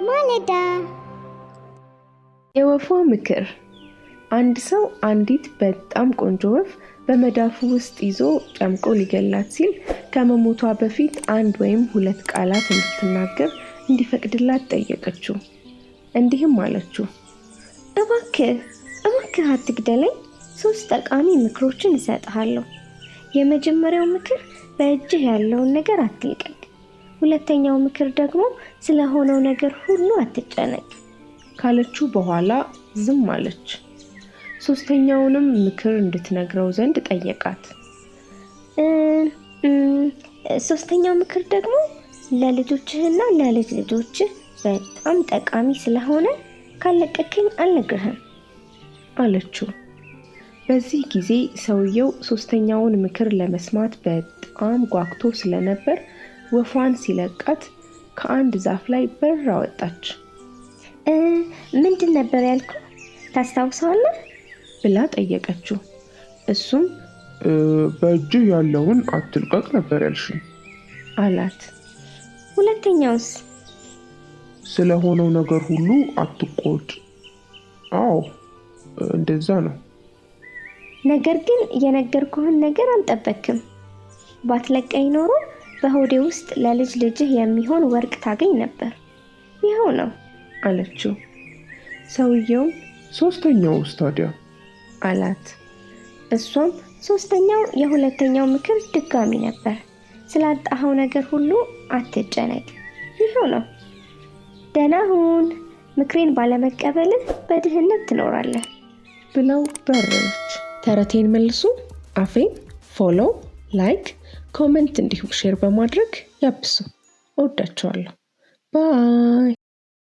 ማለዳ የወፏ ምክር። አንድ ሰው አንዲት በጣም ቆንጆ ወፍ በመዳፉ ውስጥ ይዞ ጨምቆ ሊገላት ሲል ከመሞቷ በፊት 1 ወይም 2 ቃላት እንድትናገር እንዲፈቅድላት ጠየቀችው። እንዲህም አለችው፣ እባክህ አትግደለኝ። 3 ጠቃሚ ምክሮችን እሰጥሃለሁ። የመጀመሪያው ምክር በእጅህ ያለውን ነገር አትልቀቅ። ሁለተኛው ምክር ደግሞ ስለሆነው ነገር ሁሉ አትጨነቅ ካለችው በኋላ ዝም አለች። ሶስተኛውንም ምክር እንድትነግረው ዘንድ ጠየቃት። ሶስተኛው ምክር ደግሞ ለልጆችህና ለልጅ ልጆችህ በጣም ጠቃሚ ስለሆነ ካለቀቀኝ አልነግርህም አለችው። በዚህ ጊዜ ሰውየው ሶስተኛውን ምክር ለመስማት በጣም ጓግቶ ስለነበር ወፏን ሲለቃት ከአንድ ዛፍ ላይ በራ ወጣች። ምንድን ነበር ያልኩህ? ታስታውሰዋለህ? ብላ ጠየቀችው። እሱም በእጅህ ያለውን አትልቀቅ ነበር ያልሽኝ አላት። ሁለተኛውስ? ስለሆነው ነገር ሁሉ አትቆጭ። አዎ እንደዛ ነው። ነገር ግን የነገርኩህን ነገር አልጠበቅክም። ባትለቀኝ ኖሮ በሆዴ ውስጥ ለልጅ ልጅህ የሚሆን ወርቅ ታገኝ ነበር። ይኸው ነው አለችው። ሰውየውም ሶስተኛውስ ታዲያ አላት። እሷም ሶስተኛው የሁለተኛው ምክር ድጋሚ ነበር። ስላጣኸው ነገር ሁሉ አትጨነቅ። ይኸው ነው። ደህና ሁን። ምክሬን ባለመቀበልህ በድህነት ትኖራለህ ብለው በረረች። ተረቴን መልሱ። አፌን ፎሎ፣ ላይክ፣ ኮሜንት እንዲሁም ሼር በማድረግ ያብሱ። እወዳቸዋለሁ። ባይ